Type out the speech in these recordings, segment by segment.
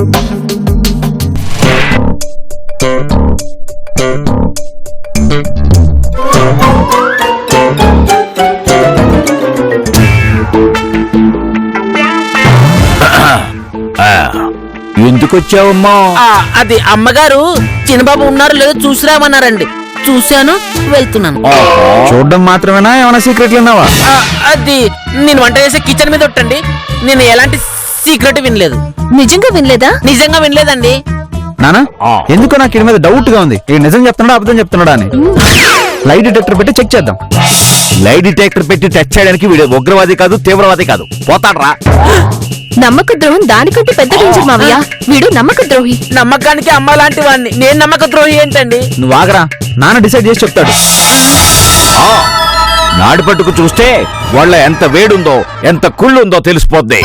ఎందుకు వచ్చావమ్మా? అది అమ్మగారు చిన్నబాబు ఉన్నారు లేదో చూసిరామన్నారండి. చూశాను, వెళ్తున్నాను. చూడడం మాత్రమేనా, ఏమైనా సీక్రెట్లు ఉన్నావా? అది నేను వంట చేసే కిచెన్ మీద ఒట్టండి. నేను ఎలాంటి సీక్రెట్ వినలేదు. నిజంగా వినలేదా? నిజంగా వినలేదండి. నానా, ఎందుకో నాకు ఈ మీద డౌట్ గా ఉంది. ఈ నిజం చెప్తున్నాడా అబద్ధం చెప్తున్నాడా అని. లైట్ డిటెక్టర్ పెట్టి చెక్ చేద్దాం. లైట్ డిటెక్టర్ పెట్టి టచ్ చేయడానికి వీడు ఉగ్రవాది కాదు, తీవ్రవాది కాదు. పోతాడ్రా. నమ్మక ద్రోహం దానికంటే పెద్ద డేంజర్ మావయ్య. వీడు నమ్మక ద్రోహి. నమ్మకానికి అమ్మ లాంటి వాడిని నేను నమ్మక ద్రోహి ఏంటండి? నువ్వు ఆగరా, నాన్న డిసైడ్ చేసి చెప్తాడు. నాడు పట్టుకు చూస్తే వాళ్ళ ఎంత వేడుందో ఎంత కుళ్ళుందో తెలిసిపోద్ది.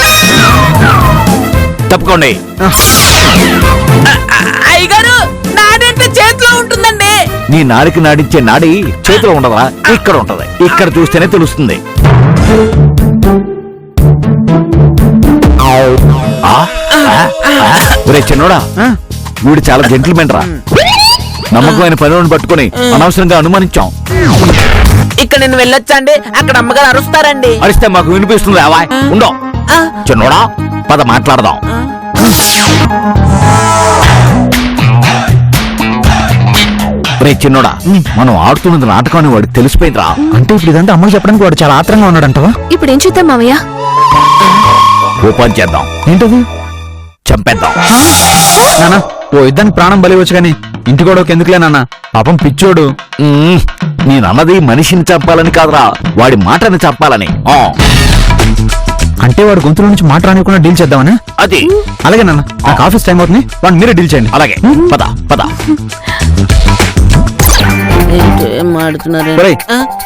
తప్పుకోండి. అయ్యగారు, నాడంటే చేతిలో ఉంటుందండి. నీ నాడికి నాడించే నాడి చేతిలో ఉండదా? ఇక్కడ ఉంటది. ఇక్కడ చూస్తేనే తెలుస్తుంది. ఒరే చిన్నోడా, వీడు చాలా జెంటిల్మెన్ రా. నమ్మకమైన పనిని పట్టుకుని అనవసరంగా అనుమానించాం. ఇక్కడ నేను వెళ్ళొచ్చా అండి? అక్కడ అమ్మగారు అరుస్తారండి. అరిస్తే మాకు వినిపిస్తుంది. అవా ఉండో చిన్నోడా, పద మాట్లాడదాం. రే చిన్నోడా, మనం ఆడుతున్నది నాటకం అని వాడికి తెలిసిపోయిందిరా. అంటే ఇప్పుడు ఇదంతా అమ్మకి చెప్పడానికి వాడు చాలా ఆత్రంగా ఉన్నాడంటవా? ఇప్పుడు ఏం చేద్దాం మావయ్య? ఓ పని చేద్దాం. ఏంటది? చంపేద్దాం. నానా, ఓ యుద్ధానికి ప్రాణం బలివచ్చు కానీ ఇంటి గొడవకి ఎందుకులే నాన్న. పాపం పిచ్చోడు. నేనన్నది మనిషిని చంపాలని కాదురా, వాడి మాటని చంపాలని. అంటే వాడు గొంతులో నుంచి మాట రానివ్వకుండా డీల్ చేద్దామని. అది అలాగే నాన్న, నాకు ఆఫీస్ టైం అవుతుంది, వాడు మీరే డీల్ చేయండి. అలాగే, పద పద.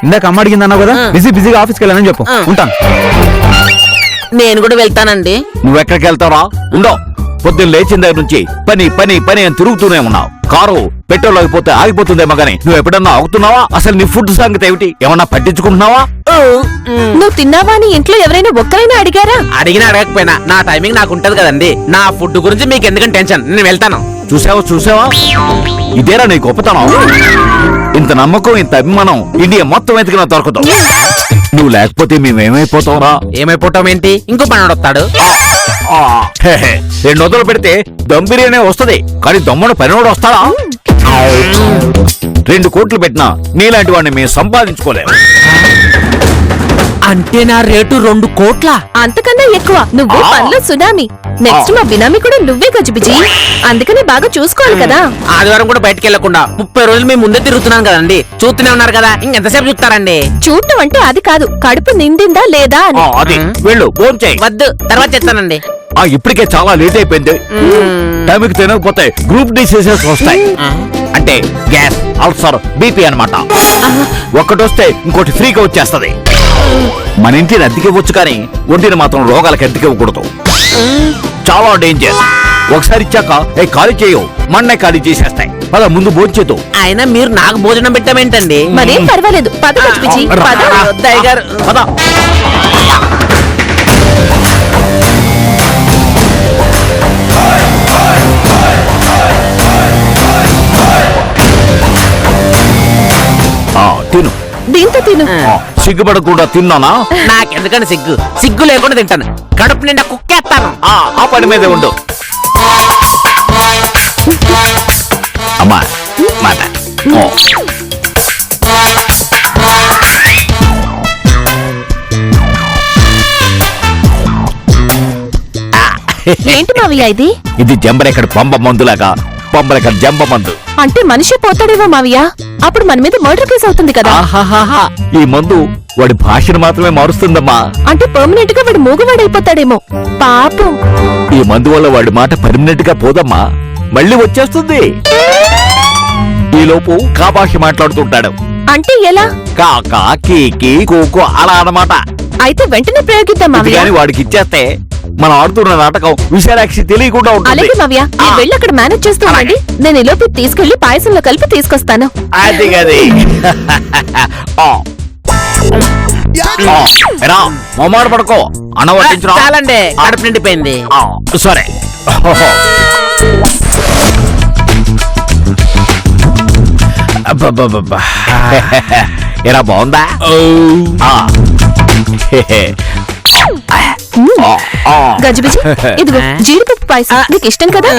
ఇందాక అమ్మ అడిగింది అన్నావు కదా, బిజీగా ఆఫీస్కి వెళ్ళానని చెప్పు. ఉంటాను. నేను కూడా వెళ్తానండి. నువ్వెక్కడికి వెళ్తావరా? ఉండో. పొద్దున్న లేచిన దగ్గర నుంచి పని పని పని అని తిరుగుతూనే ఉన్నావు. కారు పెట్రోల్ అయిపోతే ఆగిపోతుందేమో గానీ నువ్వు ఎప్పుడన్నా ఆగుతున్నావా? అసలు నీ ఫుడ్ సంగతి ఏమిటి? ఏమన్నా పట్టించుకుంటున్నావా? నువ్వు తిన్నావా అని ఇంట్లో ఎవరైనా ఒక్కరైనా అడిగారా? అడిగినా అడగకపోయినా నా టైమింగ్ నాకు ఉంటది కదండి. నా ఫుడ్ గురించి మీకు ఎందుకంటే టెన్షన్. నేను వెళ్తాను. చూసావా, ఇదేరా నీ గొప్పతనం. ఇంత నమ్మకం, ఇంత అభిమానం ఇండియా మొత్తం వెతికినా దొరకదు. నువ్వు లేకపోతే మేమేమైపోతావురా? ఏమైపోవటం ఏంటి? ఇంకో పని వస్తాడు. 2 వందలు పెడితే దమ్ బిర్యానీ వస్తుంది, కానీ దమ్ముడు పనివాడు వస్తాడా? 2 కోట్లు పెట్టినా నీలాంటి వాడిని మేము సంపాదించుకోలేము. అంటే నా రేటు 2 కోట్ల? అంతకన్నా ఎక్కువ. నువ్వే పనిలో సునామీ. నెక్స్ట్ మా బినామీ కూడా నువ్వే గజిబిజి. అందుకనే బాగా చూసుకోవాలి కదా. ఆదివారం కూడా బయటకు వెళ్లకుండా 30 రోజులు మేము ముందే తిరుగుతున్నాం కదండి. చూస్తూనే ఉన్నారు కదా, ఇంకెంతసేపు చూస్తారండి? చూడటం అంటే అది కాదు, కడుపు నిండిందా లేదా అని. అది వెళ్ళు, ఫోన్ చేయి. వద్దు, తర్వాత చెప్తానండి. ఇప్పటికే చాలా లేట్ అయిపోయింది. టైంకి తినకపోతే గ్రూప్ డిసీజెస్ వస్తాయి. అంటే గ్యాస్, అల్సర్, బీపీ అన్నమాట. ఒక్కటి వస్తే ఇంకోటి ఫ్రీగా వచ్చేస్తది. మన ఇంటిని అద్దెకి ఇవ్వచ్చు కానీ ఒంటిని మాత్రం రోగాలకు అద్దెకి ఇవ్వకూడదు. చాలా డేంజర్. ఒకసారి ఇచ్చాక ఖాళీ చేయవు, మన్నే ఖాళీ చేసేస్తాయి. పద ముందు భోంచేదు. అయినా మీరు నాకు భోజనం పెట్టామేంటండి? మరేం పర్వాలేదు, పద గజిబిజి. పద. తిను. దీంతో తిను. సిగ్గుపడకుండా తిన్నానా? నాకెందుకని సిగ్గు లేకుండా తింటాను. కడుపు నిండా కుక్కేస్తాను. ఆ పని మీదే ఉండు. అమ్మా మాట. ఏంటి మావయ్య ఇది? ఇది జంబరెక్కడ పంబ మందులాగా, పంబరెక్కడ జంబ మందు. అంటే మనిషి పోతాడేమో మావయ్య, అప్పుడు మన మీద మర్డర్ కేసు అవుతుంది కదా. ఈ మందు వాడి భాషను మాత్రమే మారుస్తుందమ్మా. అంటే పర్మనెంట్ గా వాడు మూగవాడైపోతాడేమో పాపం. ఈ మందు వల్ల వాడి మాట పర్మనెంట్ గా పోదమ్మా, మళ్ళీ వచ్చేస్తుంది. ఈ లోపు కా భాష మాట్లాడుతుంటాడు. అంటే ఎలా? కాకా కీకి కూకు అలా అన్నమాట. అయితే వెంటనే ప్రయోగిద్దాం మావయ్య. వాడికి ఇచ్చేస్తే మనం ఆడుతున్న నాటకం విశాలాక్షి తెలియకుండా ఉంటుంది. అలాగే మావయ్య, మీరు వెళ్ళి అక్కడ మేనేజ్ చేస్తూ ఉండండి. నేను ఈ లోపు తీసుకెళ్లి పాయసంలో కలిపి తీసుకొస్తాను. అది గది. మొమ్మాడు పడుకో, అన్న వడ్డించు. చాలండి, కడుపు నిండిపోయింది. సరే. అబ్బబ్బబ్బబ్బా. ఎరా బాగుందా ఆ. గజిబిజి ఇదిగో జీడిపప్పు పాయసం నీకు ఇష్టం కదా.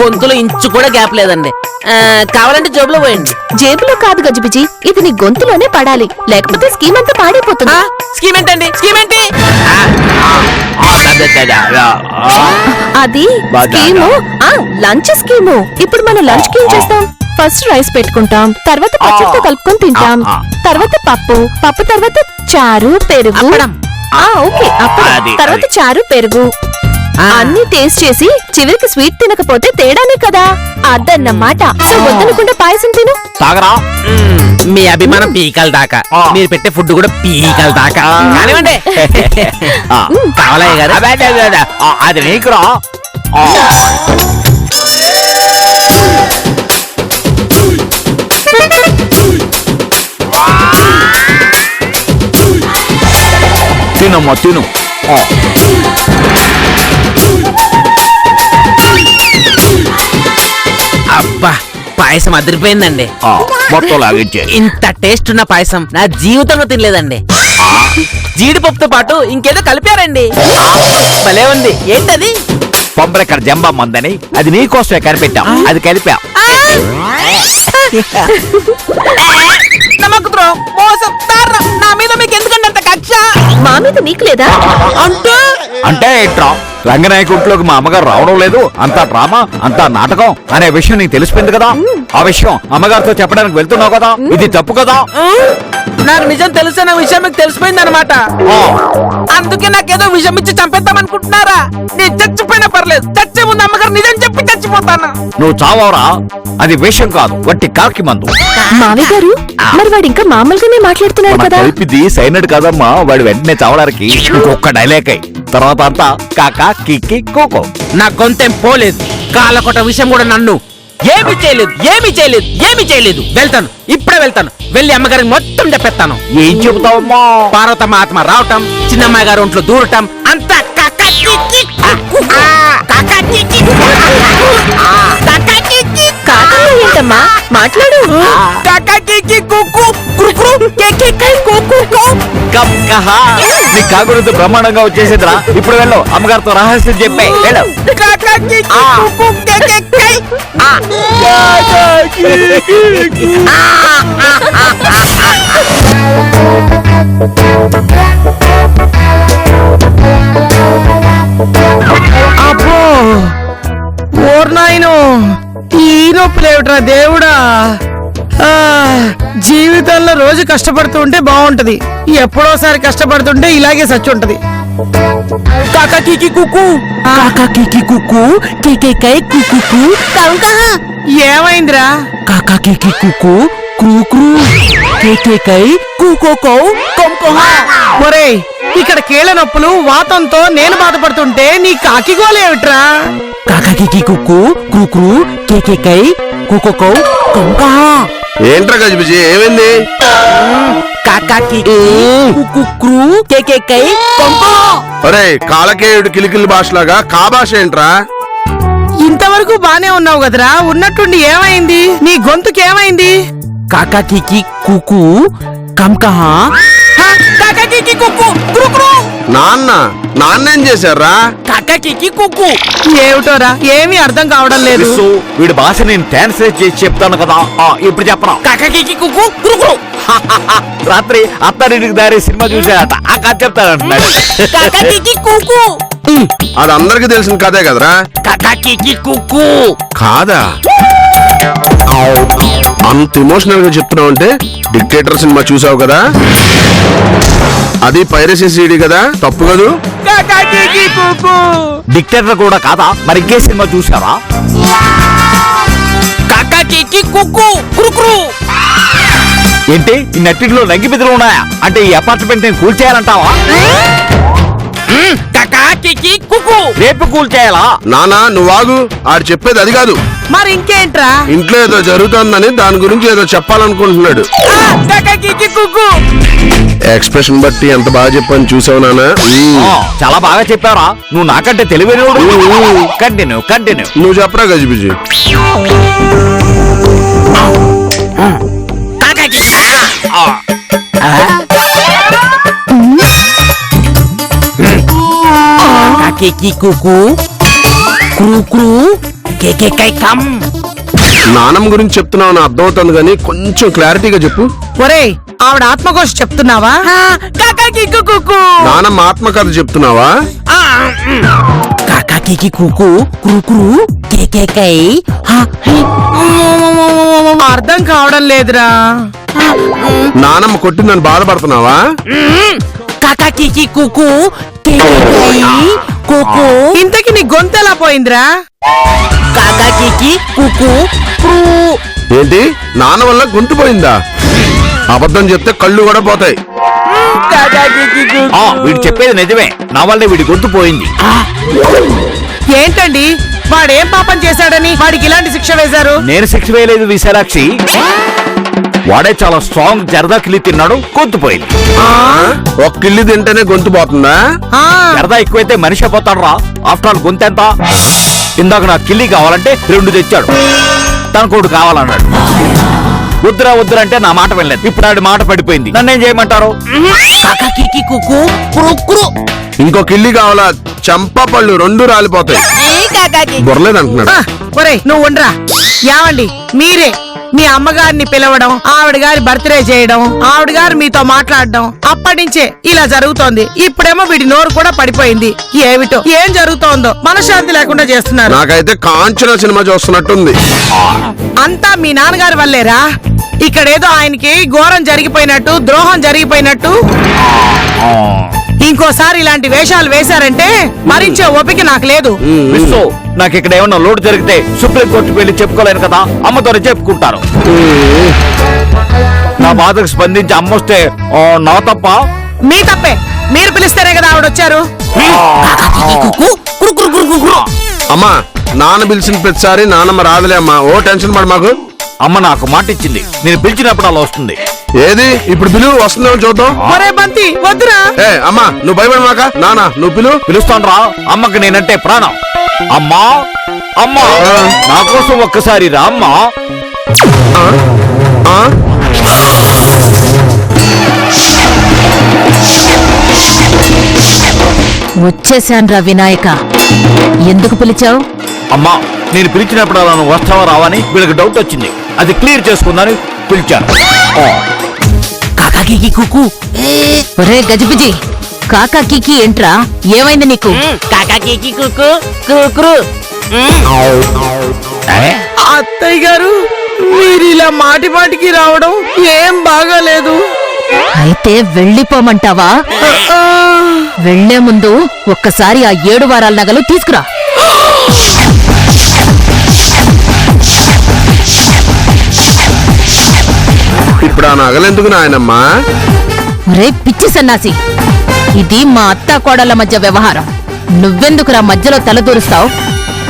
గొంతులో ఇంచు కూడా గ్యాప్ లేదండి. కావాలంటే జోబులో పోయండి. జేబులో కాదు గజిబిజి, ఇది నీ గొంతులోనే పడాలి, లేకపోతే స్కీమ్ అంతా పాడైపోతుంది. స్కీమ్ ఏంటండి? స్కీమ్ ఏంటి? అది స్కీము లంచ్ స్కీము. ఇప్పుడు మనం లంచ్ కి ఏం చేస్తాం? ఫస్ట్ రైస్ పెట్టుకుంటాం, తర్వాత పచ్చడితో కలుపుకొని తింటాం, తర్వాత పప్పు తర్వాత చారు పెరుగు. అప్పడం. ఓకే అప్పడం, అది, తర్వాత చారు పెరుగు అన్ని టేస్ట్ చేసి చివరికి స్వీట్ తినకపోతే తేడానే కదా. అదన్నమాట. సో వద్దనుకుంటే పాయసం తిను. తాగరా మీ అభిమానం పీకల దాకా, మీరు పెట్టే ఫుడ్ కూడా పీకల దాకా. కానివ్వండి. కావాలయ్య గారు? అదే, అదే, అదే, అదే. అది నీకురా. తినమ్మా తిను. అబ్బా పాయసం అదిరిపోయిందండి. మొత్తం లాగించే. ఇంత టేస్ట్ ఉన్న పాయసం నా జీవితంలో తినలేదండి. జీడిపప్పుతో పాటు ఇంకేదో కలిపారండి. భలే ఉంది. ఏంటది? పొంబరెక్కడ జంబా మందని అది నీకోసమే కనిపెట్టాం. అది కలిపా. నమ్మకుద్రోహం, మోసం, దారుణం. నా మీద మీకు ఎందుకంటే అంత కక్ష? మా మీద నీకు లేదా? అంటే ఏంట్రా, రంగనాయక ఇంట్లోకి మా అమ్మగారు రావడం లేదు, అంతా డ్రామా, అంతా నాటకం అనే విషయం నీకు తెలిసిపోయింది కదా. ఆ విషయం అమ్మగారితో చెప్పడానికి వెళ్తున్నావు కదా, ఇది తప్పు కదా. నాకు నిజం తెలుసన్న విషయం మీకు తెలిసిపోయింది అనమాట. అందుకే నాకేదో విషయం ఇచ్చి చంపేద్దాం అనుకుంటున్నారా? నేను చచ్చిపోయినా పర్లేదు, చచ్చే ముందు అమ్మగారు నిజం చెప్పి చచ్చిపోతాను. నువ్వు చావరా, అది విషయం కాదు, వట్టి కాకి మందు. మావి గారు, మరి వాడు ఇంకా మామూలుగానే మాట్లాడుతున్నాడు మన కదా. కలిపిది సైనడ్ కాదమ్మా, వాడు వెంటనే చావడానికి ఇంకొక డైలాగ్ అయి తర్వాత అంతా కాకా కిక్కి కోకో. నా గొంతేం పోలేదు, కాలకొట విషయం కూడా నన్ను ఏమి చేయలేదు, ఏమి చేయలేదు, ఏమి చేయలేదు. వెళ్తాను, ఇప్పుడే వెళ్తాను. వెళ్ళి అమ్మగారికి మొత్తం చెప్పేస్తాను. ఏం చెబుతావమ్మా? పార్వతమ్మ ఆత్మ రావటం, చిన్నమ్మాయి గారు ఒంట్లో దూరటం, అంతా కాకమ్మ ఏంటమ్మా, మాట్లాడు. నీ కాకులతో బ్రహ్మాండంగా వచ్చేసేదిరా. ఇప్పుడు వెళ్ళు, అమ్మగారితో రహస్యం చెప్పే వెళ్ళు. అబ్బో ఓర్నాయను, ఈ నొప్పులేమిట్రా దేవుడా. జీవితంలో రోజు కష్టపడుతూ ఉంటే బాగుంటది, ఎప్పుడోసారి కష్టపడుతుంటే ఇలాగే సచ్చి ఉంటది. ఏమైందిరా? ఒరేయ్, ఇక్కడ కీళ్ళ నొప్పులు వాతంతో నేను బాధపడుతుంటే నీ కాకిగోలేమిట్రా? ఏంట్రా గజిబిజి, ఏమైంది? అరే కాలకేయుడు కిలికిలి భాషలాగా కా భాష ఏంట్రా? ఇంతవరకు బానే ఉన్నావు కదరా, ఉన్నట్టుండి ఏమైంది? నీ గొంతుకి ఏమైంది? నాన్నేం చేశారా? ఏమిటోరా, ఏమీ అర్థం కావడం లేదు. విసు, వీడి భాష నేను ట్రాన్స్లేట్ చేసి చెప్తాను కదా. ఇప్పుడు చెప్పరా. రాత్రి అత్తారింటికి దారి సినిమా చూసాడట, ఆ కథ చెప్తాడంటున్నాడు. అది అందరికి తెలిసిన కథే కదరా. కాదా? అంత ఎమోషనల్ గా చెప్తున్నావు అంటే డిక్టేటర్ సినిమా చూసావు కదా, అది పైరసీ సీడీ కదా, తప్పు కదూ? డిక్టేటర్ కూడా కాదా, మరి ఇంకే సినిమా చూసావా? ఏంటి ఈ నట్టిలో లంగి బిద్దలు ఉన్నాయా? అంటే ఈ అపార్ట్మెంట్ నేను కూల్చేయాలంటావా? రేపు కూల్చేయాలా? నానా నువ్వాగు, ఆడు చెప్పేది అది కాదు. మరి ఇంకేంట్రా? ఇంట్లో ఏదో జరుగుతుందని దాని గురించి ఏదో చెప్పాలనుకుంటున్నాడు. ఎక్స్ప్రెషన్ బట్టి ఎంత బాగా చెప్పని చూసావు నాన్న. చాలా బాగా చెప్పారా, నువ్వు నాకంటే తెలివైనడు. కంటిన్యూ నువ్వు చెప్పరా గజిబిజి. కాకి కుకు క్రూ క్రూ కేకే కమ్. నానమ్మ గురించి చెప్తున్నావు అని అర్థమవుతుంది కానీ కొంచెం క్లారిటీగా చెప్పు. ఒరేయ్ ఆవిడ ఆత్మకోశ చెప్తున్నావా? కాకి కుకు నానమ్మ ఆత్మకథ చెప్తున్నావా? కాకి కుకు క్రూ క్రూ కేకే అర్థం కావడం లేదురా. నానమ్మ కొట్టిందని బాధపడుతున్నావా? కాకి కుకు కుకు ఇంతకి నీ గొంతు ఎలా పోయిందిరా? కాకి కుకు క్రూ. ఏంటి నాన్న వల్ల గొంతు పోయిందా? అబద్ధం చెప్తే కళ్ళు కూడా పోతాయి. వీడు చెప్పేది నిజమే, నా వల్లే వీడి గొంతు పోయింది. ఏంటండి వాడేం పాపం చేశాడని వాడికి ఇలాంటి శిక్ష వేశారు? నేను శిక్ష వేయలేదు విశాలాక్షి, వాడే చాలా స్ట్రాంగ్ జరదా కిల్లి తిన్నాడు, గొంతు పోయింది. ఒక కిల్లి తింటేనే గొంతు పోతుందా? ఆ, జరదా ఎక్కువైతే మనిషి పోతాడు రా. ఆఫ్టర్ ఆల్ గొంతు ఎంత? ఇందాక నాకు కిల్లి కావాలంటే 2 తెచ్చాడు, తనకోడు కావాలన్నాడు. వద్దురా అంటే నా మాట వెళ్ళలేదు. ఇప్పుడు ఆడి మాట పడిపోయింది, నన్నేం చేయమంటారు? కాకి కుకు క్రూ క్రూ. ఇంకో కిల్లి కావాలా? చంప పళ్ళు 2 రాలిపోతాయి. బొరలేదంటున్నాడు. ఒరేయ్ నువ్వు ఉండరా. యావండి మీరే మీ అమ్మగారిని పిలవడం, ఆవిడ గారి బర్త్డే చేయడం, ఆవిడ గారు మీతో మాట్లాడడం, అప్పటి నుంచే ఇలా జరుగుతోంది. ఇప్పుడేమో వీడి నోరు కూడా పడిపోయింది. ఏమిటో ఏం జరుగుతోందో మనశ్శాంతి లేకుండా చేస్తున్నారు. నాకైతే కాంచన సినిమా చూస్తున్నట్టుంది. అంతా మీ నాన్నగారి వల్లేరా. ఇక్కడేదో ఆయనకి ఘోరం జరిగిపోయినట్టు, ద్రోహం జరిగిపోయినట్టు. ఇంకోసారి ఇలాంటి వేషాలు వేశారంటే మరించే ఓపిక నాకు లేదు. విశ్వ, నాకు ఇక్కడ ఏమన్నా లోటు జరిగితే సుప్రీంకోర్టుకు వెళ్ళి చెప్పుకోలేను కదా, అమ్మతోనే చెప్పుకుంటారు. నా బాధకు స్పందించి అమ్మొస్తే నా తప్ప? మీ తప్పే, మీరు పిలిస్తేనే కదా ఆవిడ వచ్చారు. అమ్మా నాన్న పిలిచిన ప్రతిసారి నానమ్మ రాదులే అమ్మా, ఓ టెన్షన్ పడు మాకు. అమ్మ నాకు మాట ఇచ్చింది, నేను పిలిచినప్పుడు అలా వస్తుంది. ఏది ఇప్పుడు పిలువు, వస్తుందేమో చూద్దాం. ఒరే బంతి వద్దురా. ఏ అమ్మా నువ్వు భయపడమాక, నానా నువ్వు పిలుస్తాను రా, అమ్మకి నేనంటే ప్రాణం. అమ్మా అమ్మా, నా కోసం ఒక్కసారి రా అమ్మా. వచ్చేసాన్రా వినాయక, ఎందుకు పిలిచావు? అమ్మా నేను పిలిచినప్పుడు అలా నువ్వు వస్తావా రావని వీళ్ళకి డౌట్ వచ్చింది, అది క్లియర్ చేసుకుందని పిలిచాను. కాకి కుకు. ఒరే గజిబిజి, కాకా కీకి ఏంట్రా, ఏమైంది నీకు? కాకి కుకు క్రూ. అత్తయ్య గారు మీరు ఇలా మాటి మాటికి రావడం ఏం బాగాలేదు. అయితే వెళ్ళిపోమంటావా? వెళ్లే ముందు ఒక్కసారి ఆ 7 వారాల నగలు తీసుకురా. ఇప్పుడు ఆ నగలెందుకు నాయనమ్మా? రే పిచ్చి సన్నాసి, ఇది మా అత్తా కోడళ్ళ మధ్య వ్యవహారం, నువ్వెందుకురా మధ్యలో తలదూరుస్తావు?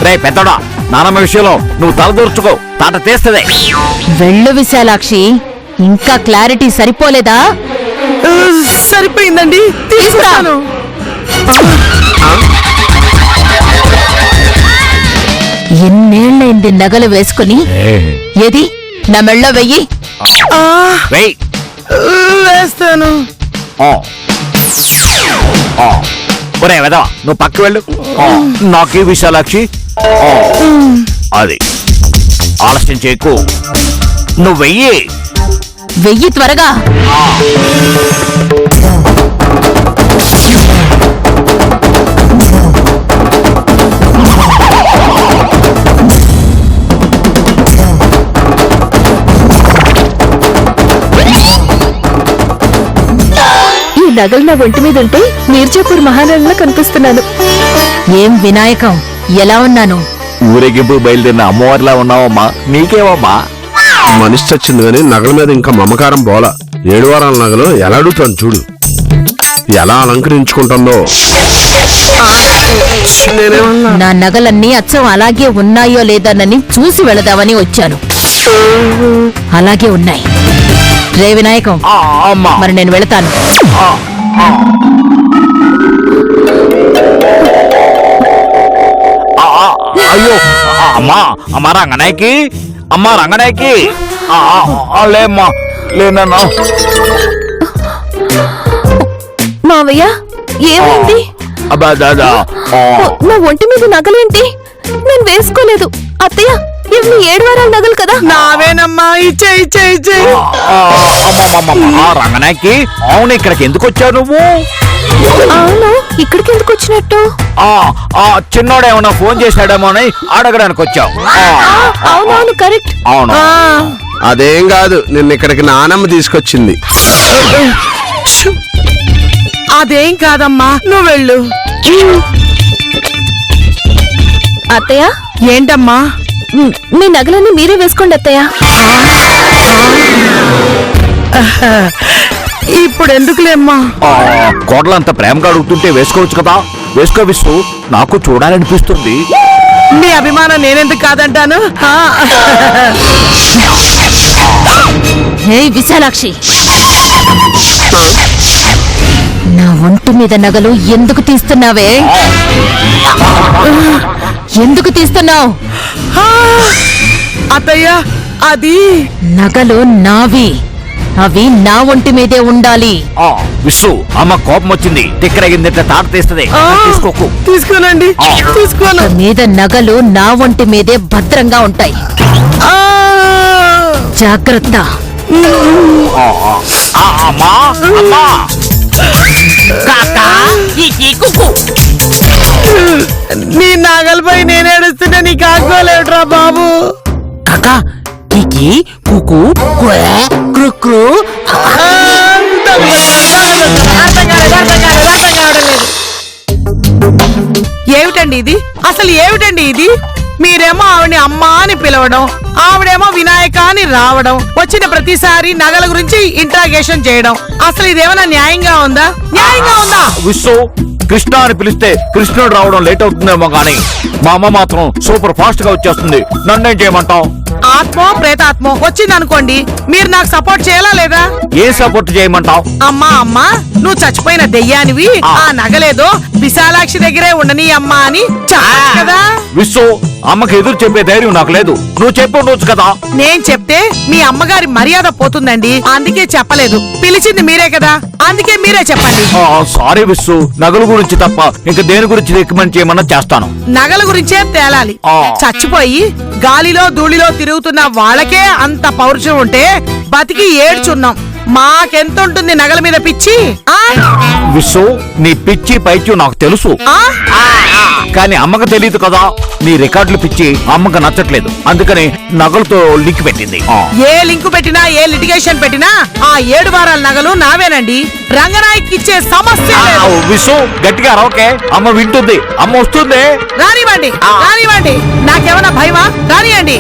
రే పెద్దడా, నానమ్మ విషయంలో నువ్వు తలదూర్చుకో, తాట తీస్తదే. వెళ్ళు విశాలాక్షి, ఇంకా క్లారిటీ సరిపోలేదా? సరిపోయిందండి, తీస్తాను. ఎన్నేళ్లైంది నగలు వేసుకుని? ఏది నా మెళ్ళో వెయ్యి. వెయ్. వేస్తాను. ఒరే వెదవా, నువ్వు పక్క వెళ్ళు. నాకీ విశాలాక్షి, అది ఆలస్యం చేయకు, నువ్వు వెయ్యి. వెయ్యి త్వరగా. ఈ నగలు నా ఒంటి మీద ఉంటే మీర్జాపూర్ మహారాణిలా కనిపిస్తున్నాను. ఏం వినాయకం, ఎలా ఉన్నాను? ఊరేగింపు బయలుదేరిన అమ్మవారిలా ఉన్నావమ్మా, నీకేవమ్మా? మనిషి చచ్చింది కానీ నగల మీద ఇంకా మమకారం పోలా. 7 వారాల నగలు ఎలా అడుగుతాను చూడు, ఎలా అలంకరించుకుంటుందో. నా నగలన్నీ అచ్చం అలాగే ఉన్నాయో లేదోనని చూసి వెళదామని వచ్చాను. అలాగే ఉన్నాయి. రే వినాయకం, అమ్మా మరి నేను వెళతాను. అయ్యో అమ్మా అమ్మా రంగనాయకి, అమ్మా రంగనాయకి, లేమ్మా లేనన్నా. మావయ్య ఏమైంది? అబ్బా దాదా నా ఒంటి మీద నగలేంటి? నేను వేసుకోలేదు. అత్తయ్య ఇవి 7 వారాల నగలు కదా? నావేనమ్మా, ఇచ్చే ఇచ్చే ఇచ్చే. రంగనాయకి, అవును ఇక్కడికి ఎందుకు వచ్చావు నువ్వు? అవును, ఇక్కడికి ఎందుకు వచ్చినట్టు? చిన్నోడు ఏమన్నా ఫోన్ చేశాడేమో అని అడగడానికి వచ్చావు. అవునవును, కరెక్ట్. అవును అదేం కాదు, నిన్న ఇక్కడికి నానమ్మ తీసుకొచ్చింది. అదేం కాదమ్మా, నువ్వు వెళ్ళు. అత్తయ్య ఏంటమ్మా? మీ నగలన్నీ మీరే వేసుకోండి అత్తయ్య. ఇప్పుడు ఎందుకులేమ్మా? కోడలంత ప్రేమగా అడుగుతుంటే వేసుకోవచ్చు కదా. వేసుకో విసు, నాకు చూడాలనిపిస్తుంది. మీ అభిమానం నేనెందుకు కాదంటాను? హే విశాలాక్షి, నా ఒంటి మీద నగలు ఎందుకు తీస్తున్నావే? ఎందుకు తీస్తున్నావు? అత్తయ్య, అది నగలు నావి, అవి నా ఒంటి మీదే ఉండాలి. విసు, అమ్మ కోపం వచ్చింది, తిక్కరగిందంటే తాట తీస్తుంది. తీసుకోకు. తీసుకోనండి, తీసుకోను. ఇక మీద నగలు నా ఒంటి మీదే భద్రంగా ఉంటాయి. జాగ్రత్త. అమ్మా అమ్మా నీ నగలపై నేను ఏడుస్తుంటే నీకు ఆగోలేవుట్రా బాబు. కాకా కీకి కుకు క్రు ఏమిటండి ఇది? అసలు ఏమిటండి ఇది? మీరేమో ఆవిడని అమ్మ అని పిలవడం, ఆవిడేమో వినాయక అని రావడం, వచ్చిన ప్రతిసారి నగల గురించి ఇంట్రాగేషన్ చేయడం. అసలు ఇదేమన్నా న్యాయంగా ఉందా? న్యాయంగా ఉందా? విసు, కృష్ణ అని పిలిస్తే కృష్ణుడు రావడం లేట్ అవుతుందేమో గానీ మా అమ్మ మాత్రం సూపర్ ఫాస్ట్ గా వచ్చేస్తుంది. నన్నేం చేయమంటావు? ఆత్మో ప్రేతాత్మో వచ్చిందనుకోండి, మీరు నాకు సపోర్ట్ చేయాలా లేదా? ఏ సపోర్ట్ చేయమంటావు? అమ్మా నువ్వు చచ్చిపోయిన దెయ్యానివి, ఆ నగలేదో విశాలాక్షి దగ్గరే ఉండని అమ్మా అని చెప్పాలి కదా. విసు, అమ్మకి ఎదురు చెప్పే ధైర్యం నాకు లేదు. నువ్వు చెప్పు కదా. నేను చెప్తే మీ అమ్మగారి మర్యాద పోతుందండి, అందుకే చెప్పలేదు. పిలిచింది మీరే కదా, అందుకే మీరే చెప్పండి. సారీ విసు, నగల గురించి తప్ప ఇంకా దేని గురించి రికమెండ్ చేయమన్నా చేస్తాను. నగల గురించే తేలాలి. చచ్చిపోయి గాలిలో ధూళిలో తిరుగుతున్న వాళ్ళకే అంత పౌరుషం ఉంటే బతికి ఏడ్చున్నాం. మాకెంత ఉంటుంది నగల మీద పిచ్చి? విసు, నీ పిచ్చి పైచ్చి నాకు తెలుసు, కానీ అమ్మకు తెలియదు కదా. నీ రికార్డులు పిచ్చి అమ్మకు నచ్చట్లేదు, అందుకని నగలతో లింక్ పెట్టింది. ఏ లింకు పెట్టినా, ఏ లిటిగేషన్ పెట్టినా ఆ 7 వారాల నగలు నావేనండి. రంగనాయక్ ఇచ్చే సమస్య లేదు. విసు, గట్టిగా అరవకే, అమ్మ వింటుంది, అమ్మ వస్తుంది. రానివ్వండి, రానివ్వండి. నాకేమన్నా భయమా? రానియండి.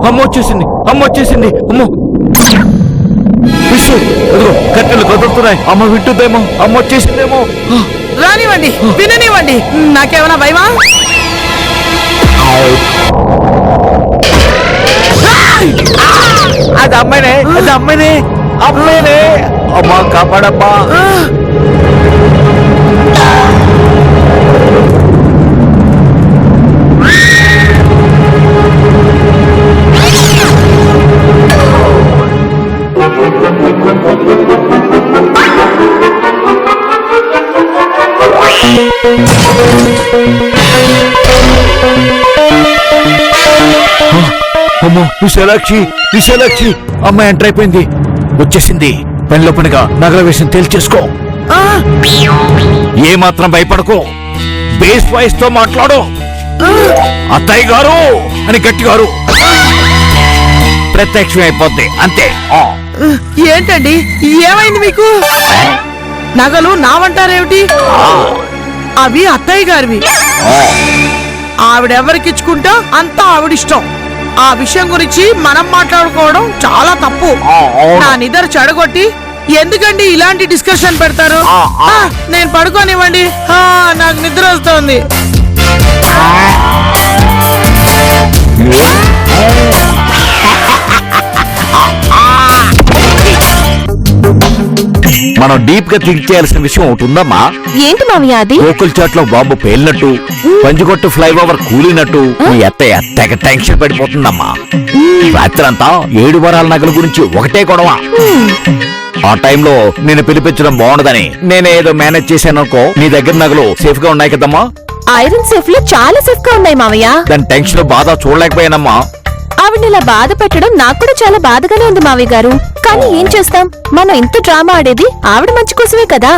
అమ్మ వచ్చేసింది, అమ్మ వచ్చేసింది. అమ్మో విసు, అదిగో కట్టెలు కదులుతున్నాయి. అమ్మ వింటుందేమో, అమ్మ వచ్చేసిందేమో. రానివ్వండి, విననివ్వండి. నాకేమన్నా భయమా? అది అమ్మాయినే, అది అమ్మాయినే, అమ్మాయినే. అమ్మా కాపాడమ్మా. అమ్మో విశాలాక్షి, విశాలాక్షి, అమ్మాయి ఎంటర్ అయిపోయింది, వచ్చేసింది. పనిలో పనిగా నగల విషయం తేల్చేసుకో. ఏ మాత్రం భయపడకు, బేస్ వాయిస్ తో మాట్లాడు. అత్తయ్య గారు అని గట్టిగారు, ప్రత్యక్షం అయిపోద్ది అంతే. ఏంటండి ఏమైంది మీకు? నగలు నావంటారేమిటి? అవి అత్తయ్య గారివి. ఆవిడెవరికిచ్చుకుంటా అంతా ఆవిడిష్టం. ఆ విషయం గురించి మనం మాట్లాడుకోవడం చాలా తప్పు. నా నిద్ర చెడగొట్టి ఎందుకండి ఇలాంటి డిస్కషన్ పెడతారు? నేను పడుకోనివ్వండి, నాకు నిద్ర వస్తోంది. మనం డీప్ గా థింక్ చేయాల్సిన విషయం ఒకటి ఉందమ్మా. ఏంటి మావయ్య అది? గోకుల్ చాట్లో బాంబు పేలినట్టు, పంచుకొట్టు ఫ్లైఓవర్ కూలినట్టు మీ ఎత్తగా టెన్షన్ పడిపోతుందమ్మా. రాత్రంతా 7 వారాల నగల గురించి ఒకటే గొడవ. ఆ టైంలో నేను పిలిపించడం బాగుండదని నేనేదో మేనేజ్ చేశాను అనుకో. నీ దగ్గర నగలు సేఫ్ గా ఉన్నాయి కదమ్మా? ఐరన్ సేఫ్ లో చాలా సేఫ్ గా ఉన్నాయి మావయ్య. దాని టెన్షన్ బాధ చూడలేకపోయానమ్మా. ఆవిడ ఇలా బాధ పెట్టడం నాకు కూడా చాలా బాధగానే ఉంది మావయ్య గారు. కానీ ఏం చేస్తాం, మనం ఇంత డ్రామా ఆడేది ఆవిడ మంచి కోసమే కదా.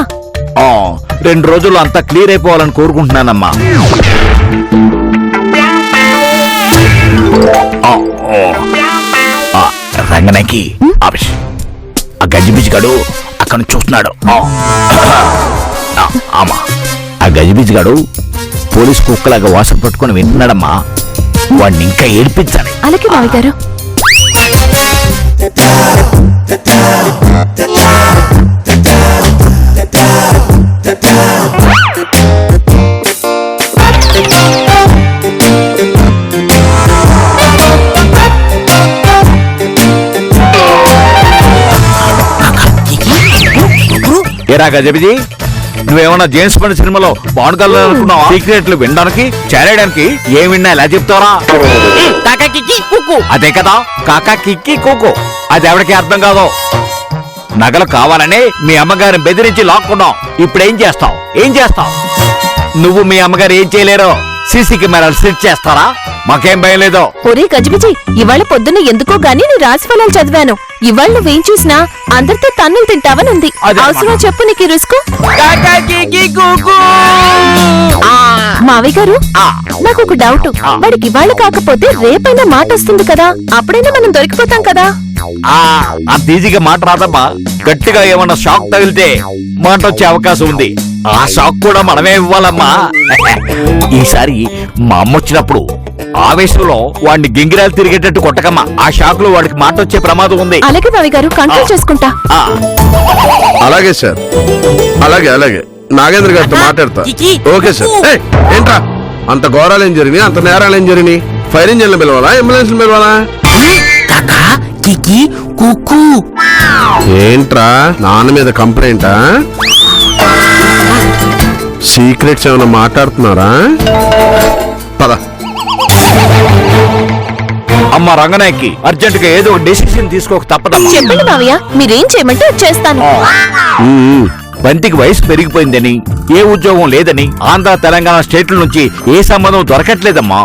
2 రోజుల్లో అంతా క్లియర్ అయిపోవాలని కోరుకుంటున్నానమ్మా. రంగనాయకి ఆవిష్ ఆ గజిబిజిగాడు అక్కడ చూస్తున్నాడు. ఆమా ఆ గజిబిజిగాడు పోలీస్ కుక్కలాగా వాసన పట్టుకొని వింటున్నాడమ్మా. వాడిని ఇంకా ఏడిపించాలి. అలాగే మావయ్య గారు. ఏరా గజబిజి, నువ్వేమన్నా జేమ్స్ బాండ్ సినిమాలో బాండ్ అనుకున్నావా? సీక్రెట్లు వినడానికి చేరేయడానికి ఏం విన్నా ఎలా చెప్తావరా? కాకా కిక్కి కుక్కు. అదే కదా కాకా కిక్కి కోకో. అది ఎవరికి అర్థం కాదు. నగలు కావాలని మీ అమ్మగారిని బెదిరించి లాక్కున్నావు. ఇప్పుడేం చేస్తావు? ఏం చేస్తావు? నువ్వు మీ అమ్మగారు ఏం చేయలేరు. సీసీ కెమెరాలు సెట్ చేస్తారా? మాకేం భయం లేదు. ఒరే గజిబిజి, ఇవాళ పొద్దున్న ఎందుకో గానీ నీ రాశి ఫలాలు చదివాను. ఇవాళ నువ్వేం చూసినా అందరితో తన్నులు తింటావని ఉంది. అదే అవసరం చెప్పు నీకు ఈ రిస్క్. కాకా కిక్కి కుక్కు. మావయ్య గారు, నాకు ఒక డౌట్. వాడికి ఇవాళ కాకపోతే రేపైనా మాట వస్తుంది కదా, అప్పుడైనా మనం దొరికిపోతాం కదా. అంత ఈజీగా మాట రాదమ్మా. గట్టిగా ఏమన్నా షాక్ తగిలితే మాట వచ్చే అవకాశం ఉంది. ఆ షాక్ కూడా మనమే ఇవ్వాలమ్మా. ఈసారి మా అమ్మ వచ్చినప్పుడు ఆవేశంలో వాడిని గింగిరాలు తిరిగేటట్టు కొట్టకమ్మా. ఆ షాక్ లో వాడికి మాట వచ్చే ప్రమాదం ఉంది. అలాగే మావయ్య గారు, కంట్రోల్ చేసుకుంటా. అలాగే సార్, అలాగే అలాగే నాగేంద్ర గారితో మాట్లాడతా. Okay sir. ఏయ్, ఏంట్రా అంత ఘోరాలు ఏం జరిగినాయి, అంత నేరాలు ఏం జరిగినాయి? ఫైర్ ఇంజన్లు పిలవాలా, అంబులెన్స్ పిలవాలా? కాకా కిక్కి కుక్కు. ఏంట్రా నాన్న మీద కంప్లైంటా? సీక్రెట్స్ ఏమైనా మాట్లాడుతున్నారా? పద. అమ్మ రంగనాయకి అర్జెంట్ గా ఏదో ఒక డెసిషన్ తీసుకోక తప్పదమ్మా. చెప్పండి మావయ్య, మీరేం చేయమంటే అది చేస్తాను. బంతికి వయసు పెరిగిపోయిందని, ఏ ఉద్యోగం లేదని, ఆంధ్ర తెలంగాణ స్టేట్ల నుంచి ఏ సంబంధం దొరకట్లేదమ్మా.